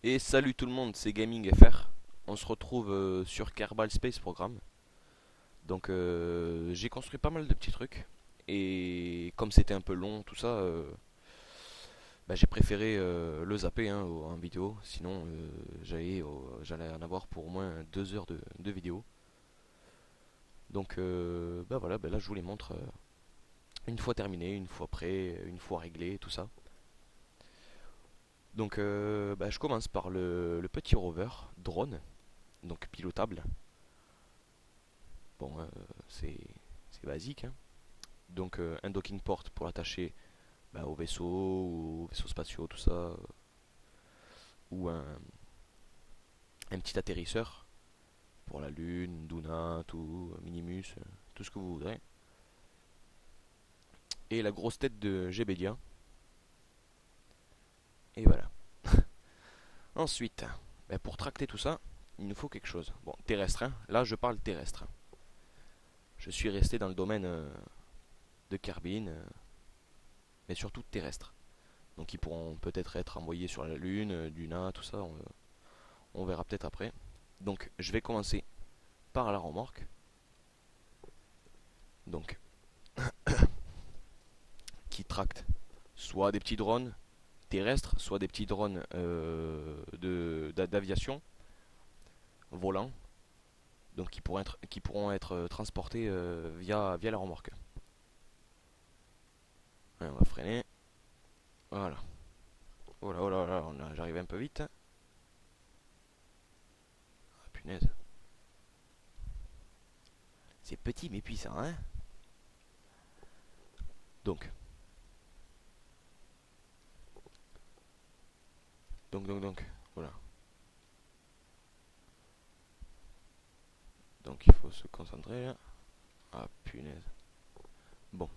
Et salut tout le monde, c'est Gaming FR. On se retrouve sur Kerbal Space Program. Donc j'ai construit pas mal de petits trucs. Et comme c'était un peu long, tout ça, j'ai préféré le zapper en vidéo. Sinon j'allais en avoir pour au moins 2 heures de vidéo. Donc voilà, là je vous les montre une fois terminé, une fois prêt, une fois réglé, tout ça. Donc je commence par le petit rover drone, donc pilotable. Bon, c'est basique, hein. Donc un docking port pour l'attacher au vaisseau, ou aux vaisseaux spatiaux, tout ça. Ou un petit atterrisseur pour la Lune, Duna, tout, Minimus, tout ce que vous voudrez. Et la grosse tête de Gebedia. Et voilà. Ensuite, pour tracter tout ça, il nous faut quelque chose. Bon, terrestre, hein. Là je parle terrestre. Je suis resté dans le domaine de Kerbin, mais surtout terrestre. Donc ils pourront peut-être être envoyés sur la Lune, Duna, tout ça, on verra peut-être après. Donc je vais commencer par la remorque. Donc qui tracte soit des petits drones terrestres, soit des petits drones d'aviation volants, donc qui pourront être transportés via la remorque. Ouais, on va freiner. Voilà. Oh là, oh là, oh là, j'arrive un peu vite. Ah, punaise. C'est petit mais puissant, hein. Donc, donc, voilà. Donc il faut se concentrer là. Ah, punaise. Bon,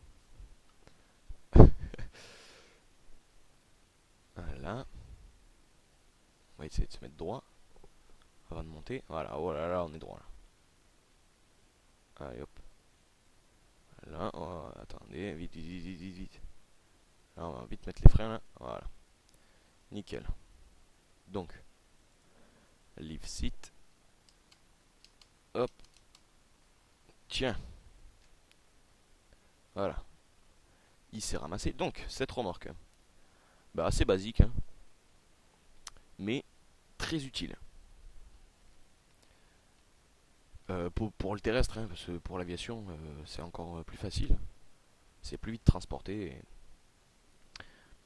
voilà. On va essayer de se mettre droit avant de monter. Voilà, oh là là, on est droit là. Allez hop. Là, oh, attendez, vite, vite, vite, vite, vite. Là, on va vite mettre les freins là. Voilà, nickel. Donc, leave seat. Hop, tiens. Voilà, il s'est ramassé. Donc, cette remorque, assez basique, hein, mais très utile. Pour le terrestre, hein, parce que pour l'aviation, c'est encore plus facile. C'est plus vite transporté.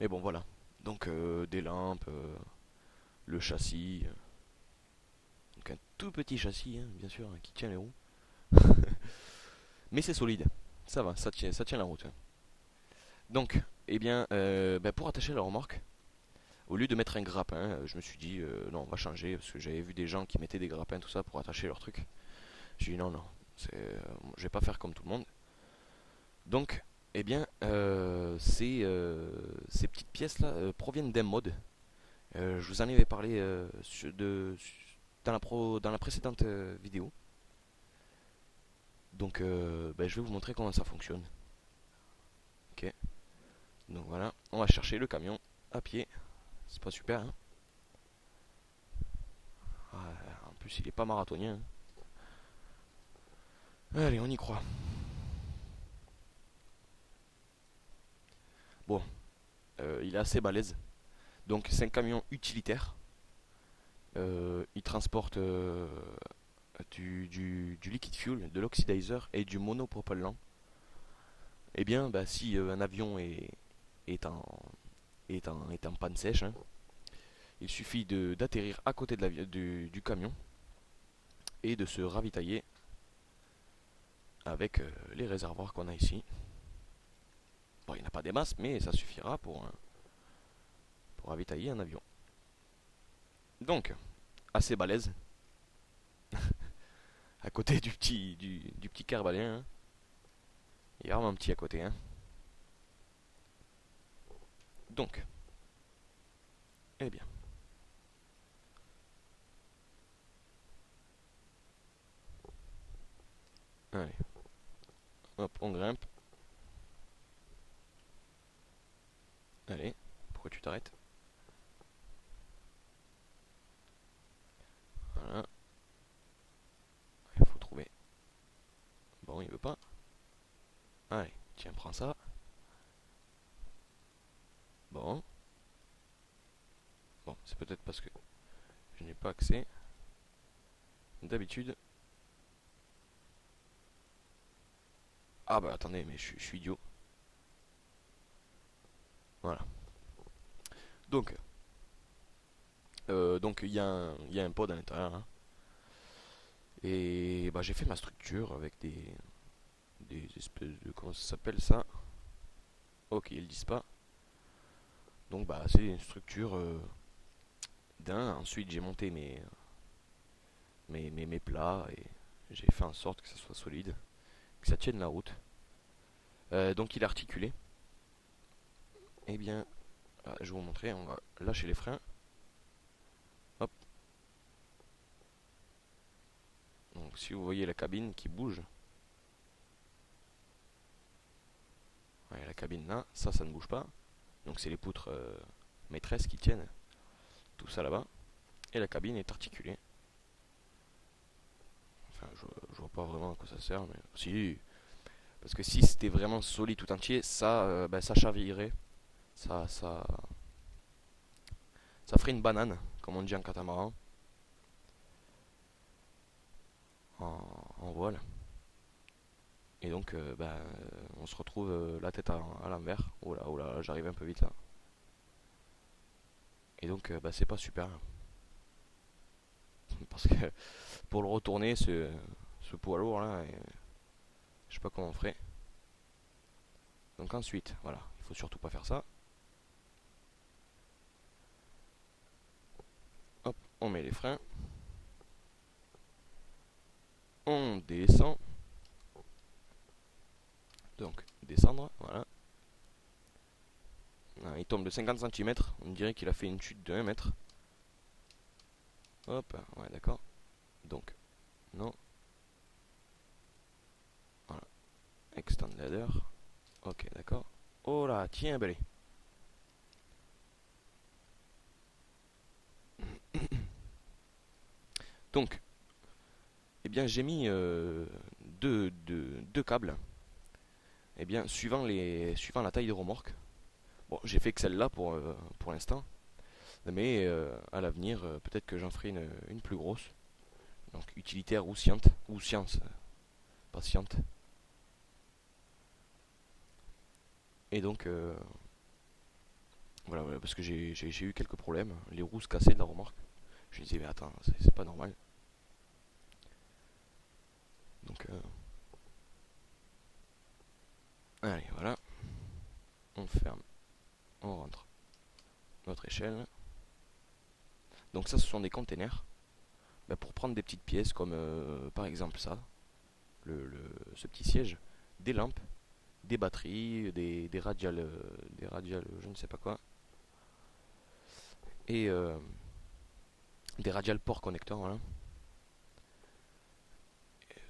Mais bon, voilà. Donc, des lampes, le châssis. Donc, un tout petit châssis, hein, bien sûr, hein, qui tient les roues. Mais c'est solide. Ça va, ça tient la route, hein. Donc, pour attacher la remorque, au lieu de mettre un grappin, je me suis dit non, on va changer parce que j'avais vu des gens qui mettaient des grappins tout ça pour attacher leur truc. J'ai dit non, non, je vais pas faire comme tout le monde. Donc, ces petites pièces là proviennent d'un mod. Je vous en avais parlé dans la précédente vidéo. Donc, je vais vous montrer comment ça fonctionne. Ok. Donc voilà, on va chercher le camion à pied. C'est pas super, hein. En plus, il est pas marathonien, hein. Allez, on y croit. Bon, il est assez balèze. Donc, c'est un camion utilitaire. Il transporte du liquid fuel, de l'oxidizer et du monopropellant. Eh bien, si un avion est en, est en panne sèche, hein, il suffit d'atterrir à côté du camion et de se ravitailler avec les réservoirs qu'on a ici. Bon, il n'y en a pas des masses, mais ça suffira pour ravitailler un avion. Donc, assez balèze. À côté du petit carbalien, hein. Il est vraiment un petit à côté, hein. Donc, eh bien. Allez, hop, on grimpe. Allez, pourquoi tu t'arrêtes? Tiens, prends ça. Bon. Bon, c'est peut-être parce que je n'ai pas accès. D'habitude. Ah bah attendez, mais je suis idiot. Voilà. Donc, il y a un pod à l'intérieur, hein. Et bah j'ai fait ma structure avec des espèces de, comment ça s'appelle ça? Ok, ils le disent pas. Donc bah c'est une structure d'un. Ensuite j'ai monté mes plats et j'ai fait en sorte que ça soit solide, que ça tienne la route. Donc il est articulé. Eh bien, je vais vous montrer. On va lâcher les freins. Hop. Donc si vous voyez la cabine qui bouge, ouais, la cabine là, ça ne bouge pas. Donc c'est les poutres maîtresses qui tiennent tout ça là-bas. Et la cabine est articulée. Enfin, je vois pas vraiment à quoi ça sert, mais si. Parce que si c'était vraiment solide tout entier, ça, ça chavirait. Ça, ça, ça ferait une banane, comme on dit en catamaran, en voile. Et donc, on se retrouve la tête à l'envers. Oh là, j'arrive un peu vite là. Et donc, c'est pas super. Parce que pour le retourner, ce poids lourd là, je sais pas comment on ferait. Donc ensuite, voilà, il faut surtout pas faire ça. Hop, on met les freins. On descend. Donc, descendre, voilà. Il tombe de 50 cm. On dirait qu'il a fait une chute de 1 mètre. Hop, ouais, d'accord. Donc, non. Voilà. Extend ladder. Ok, d'accord. Oh là, tiens, belé. Donc, eh bien, j'ai mis deux câbles. Eh bien, suivant la taille des remorques. Bon, j'ai fait que celle-là pour l'instant. Mais à l'avenir, peut-être que j'en ferai une plus grosse. Donc, utilitaire ou sciente. Ou science, pas sciente. Et donc, voilà, parce que j'ai eu quelques problèmes. Les roues se cassaient de la remorque. Je me disais, mais attends, c'est pas normal. Donc, allez, voilà. On ferme, on rentre notre échelle. Donc ça, ce sont des containers. Pour prendre des petites pièces comme par exemple ça, ce petit siège, des lampes, des batteries, des radiales, je ne sais pas quoi, et des radiales port connecteurs, voilà.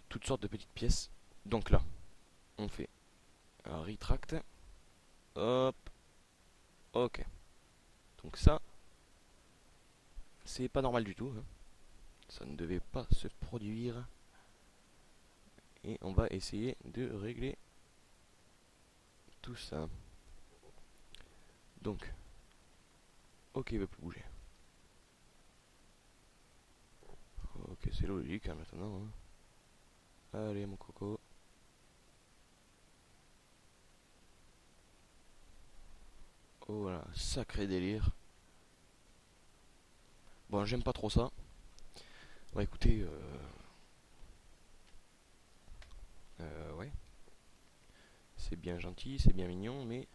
Toutes sortes de petites pièces. Donc là, on fait un retract. Hop, ok. Donc ça, c'est pas normal du tout, hein. Ça ne devait pas se produire. Et on va essayer de régler tout ça. Donc, ok, il veut plus bouger. Ok, c'est logique hein, maintenant, hein. Allez, mon coco. Oh voilà, sacré délire. Bon, j'aime pas trop ça. Bah écoutez, ouais, c'est bien gentil, c'est bien mignon, mais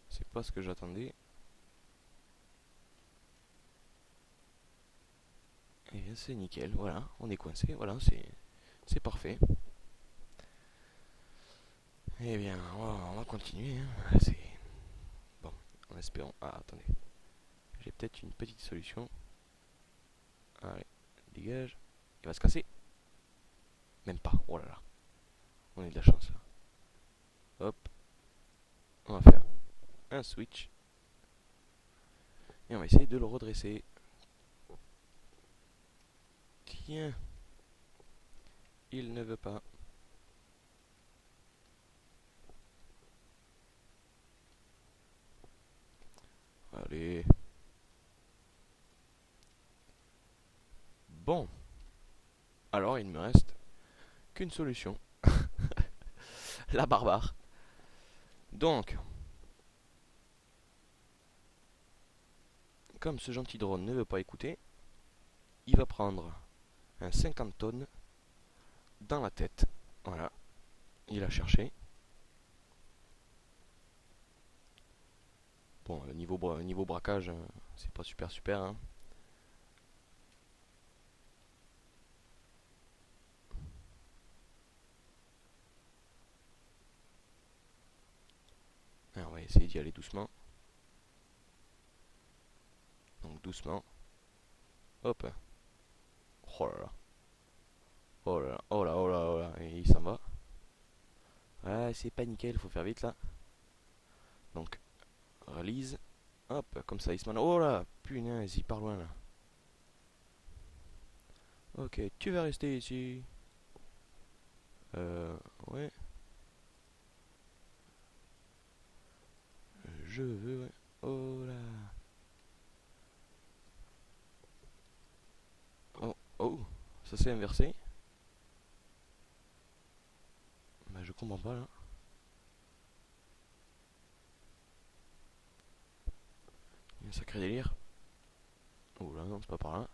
c'est pas ce que j'attendais. Et bien c'est nickel, voilà, on est coincé, voilà, c'est parfait. Eh bien, on va continuer, hein. C'est bon, en espérant. Ah, attendez, j'ai peut-être une petite solution. Allez, dégage. Il va se casser. Même pas, oh là là, on est de la chance là. Hop, on va faire un switch. Et on va essayer de le redresser. Tiens, il ne veut pas. Bon, alors il ne me reste qu'une solution. La barbare. Donc, comme ce gentil drone ne veut pas écouter, il va prendre un 50 tonnes dans la tête. Voilà, il a cherché. Bon, niveau braquage, c'est pas super super, hein. Alors, on va essayer d'y aller doucement. Donc doucement. Hop. Oh là là. Oh là là. Oh là oh là oh là. Et il s'en va. Ah, c'est pas nickel, faut faire vite là. Donc, release. Hop, comme ça, il se met. Oh là, punaise, il part loin là. Ok, tu vas rester ici. Ouais. Je veux, ouais. Oh là. Oh, oh, ça s'est inversé. Bah, je comprends pas là. Il y a un sacré délire. Oh là, non, c'est pas par là.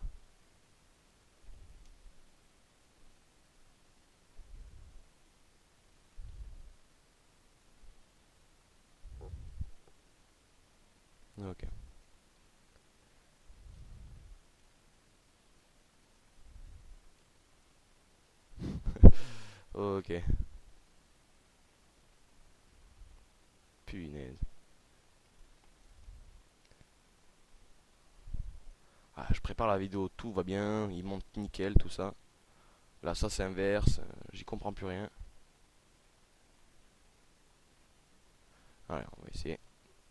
Ok. Ok. Punaise. Ah, je prépare la vidéo, tout va bien, il monte nickel, tout ça. Là, ça c'est inverse, j'y comprends plus rien. Allez, on va essayer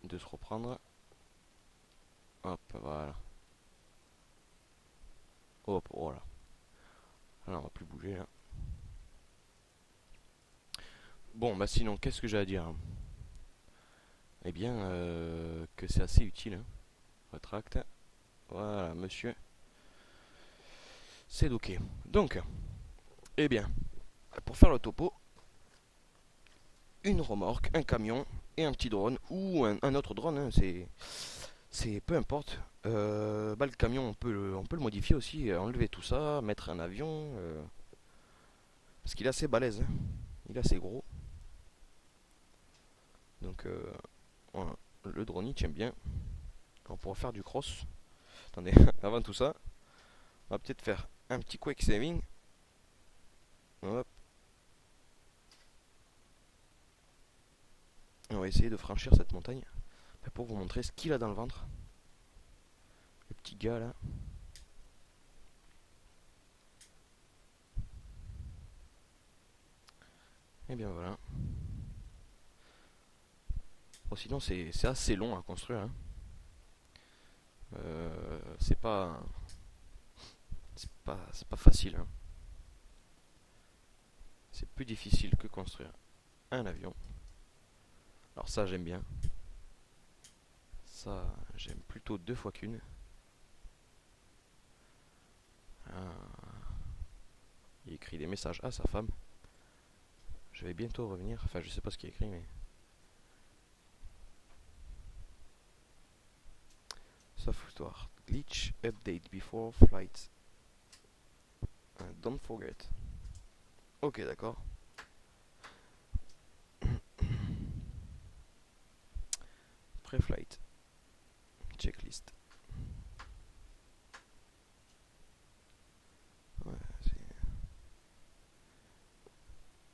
de se reprendre. Hop, voilà. Hop, voilà. Alors, on va plus bouger là. Bon, bah sinon, qu'est-ce que j'ai à dire, hein? Eh bien, que c'est assez utile, hein. Retracte. Voilà, monsieur. C'est ok. Donc, eh bien, pour faire le topo, une remorque, un camion et un petit drone ou un autre drone, hein, c'est peu importe. Bah, le camion, on peut le modifier aussi, enlever tout ça, mettre un avion, parce qu'il est assez balèze, hein. Il est assez gros. Donc, voilà. Le drone il tient bien. On pourra faire du cross. Attendez, avant tout ça, on va peut-être faire un petit quick saving. Hop. On va essayer de franchir cette montagne pour vous montrer ce qu'il a dans le ventre. Le petit gars là. Et bien voilà. Bon, sinon c'est assez long à construire, hein. C'est pas facile, hein. C'est plus difficile que construire un avion. Alors ça j'aime bien. Ça j'aime plutôt deux fois qu'une. Ah, il écrit des messages à sa femme. Je vais bientôt revenir. Enfin je sais pas ce qu'il écrit mais. Software glitch update before flight. Don't forget. Ok d'accord. Pré-flight. Checklist. Ouais, c'est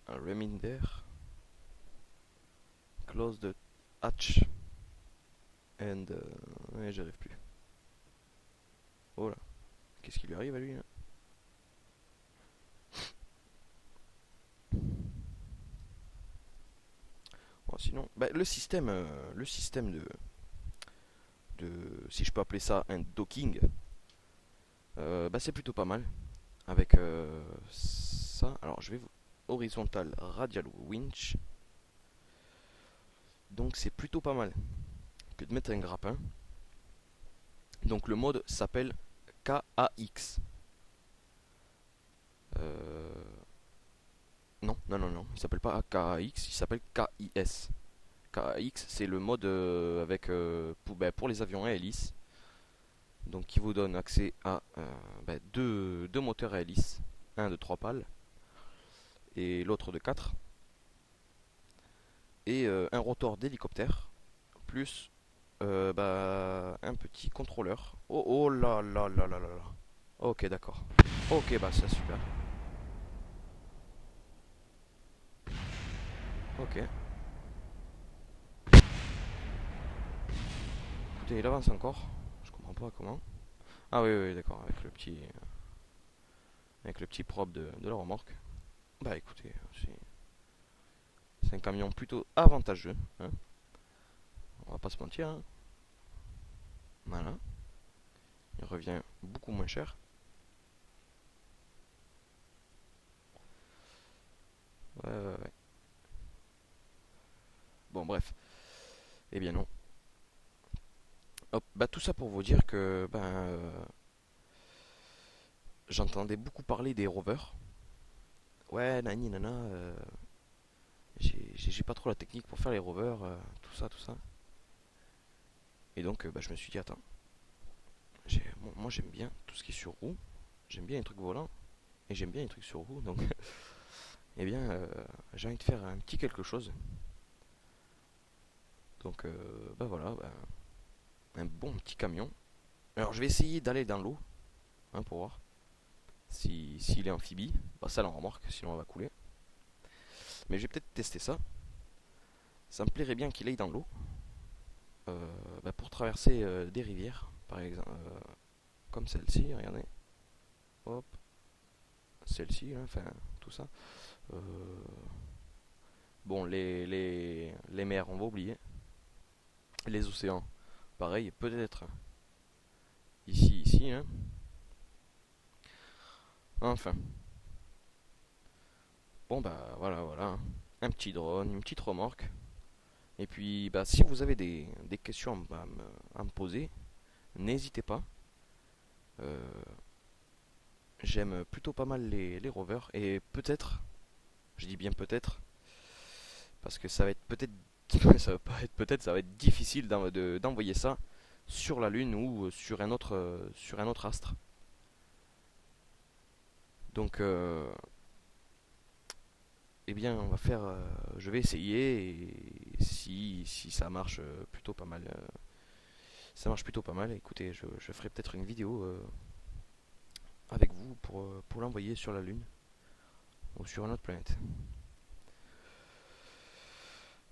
un reminder. Close the hatch. And. Ouais, j'arrive plus. Oh là. Qu'est-ce qui lui arrive à lui là? Bon, sinon, bah, le système si je peux appeler ça un docking, bah, c'est plutôt pas mal. Avec ça, alors je vais horizontal radial winch. Donc c'est plutôt pas mal que de mettre un grappin. Donc le mode s'appelle KAX. Euh, non, non, non, non, il s'appelle pas KAX, il s'appelle KIS. KAX, c'est le mode avec pour les avions à hélice, donc qui vous donne accès à deux moteurs à hélice, un de 3 pales et l'autre de 4, et un rotor d'hélicoptère, plus un petit contrôleur. Oh, oh là là là là là là. Ok, d'accord. Ok, bah c'est super. Ok. Écoutez, il avance encore. Je comprends pas comment. Ah oui, oui, oui, d'accord, avec le petit probe de la remorque. Bah écoutez, c'est un camion plutôt avantageux, hein. On va pas se mentir, hein. Voilà. Il revient beaucoup moins cher. Ouais, ouais, ouais. Bon, bref. Eh bien non. Hop, bah tout ça pour vous dire que j'entendais beaucoup parler des rovers. Ouais, nani nana, j'ai pas trop la technique pour faire les rovers, tout ça, tout ça. Et donc je me suis dit, attends, moi j'aime bien tout ce qui est sur roue, j'aime bien les trucs volants, et j'aime bien les trucs sur roue, donc eh bien j'ai envie de faire un petit quelque chose. Donc voilà, un bon petit camion. Alors je vais essayer d'aller dans l'eau, hein, pour voir s'il est amphibie. Bah ça l'en remorque, sinon on va couler. Mais je vais peut-être tester ça. Ça me plairait bien qu'il aille dans l'eau. Pour traverser des rivières, par exemple, comme celle-ci, regardez. Hop, celle-ci, hein, enfin, tout ça. Euh, bon, les mers, on va oublier. Les océans, pareil, peut-être ici, hein. Enfin, bon, bah voilà, voilà, hein. Un petit drone, une petite remorque. Et puis, bah, si vous avez des questions à me poser, n'hésitez pas. Euh, J'aime plutôt pas mal les rovers. Et peut-être, je dis bien peut-être, parce que ça va être peut-être ça va pas être peut-être ça va être difficile d'envoyer ça sur la lune ou sur un autre astre. Donc eh bien on va faire je vais essayer, et si ça marche plutôt pas mal, ça marche plutôt pas mal, écoutez, je ferai peut-être une vidéo avec vous pour l'envoyer sur la lune ou sur une autre planète.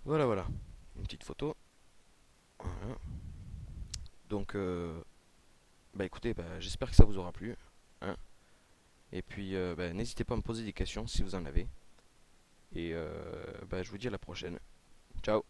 Voilà, voilà, une petite photo. Voilà. Donc écoutez, j'espère que ça vous aura plu, hein. Et puis n'hésitez pas à me poser des questions si vous en avez. Et je vous dis à la prochaine. Ciao.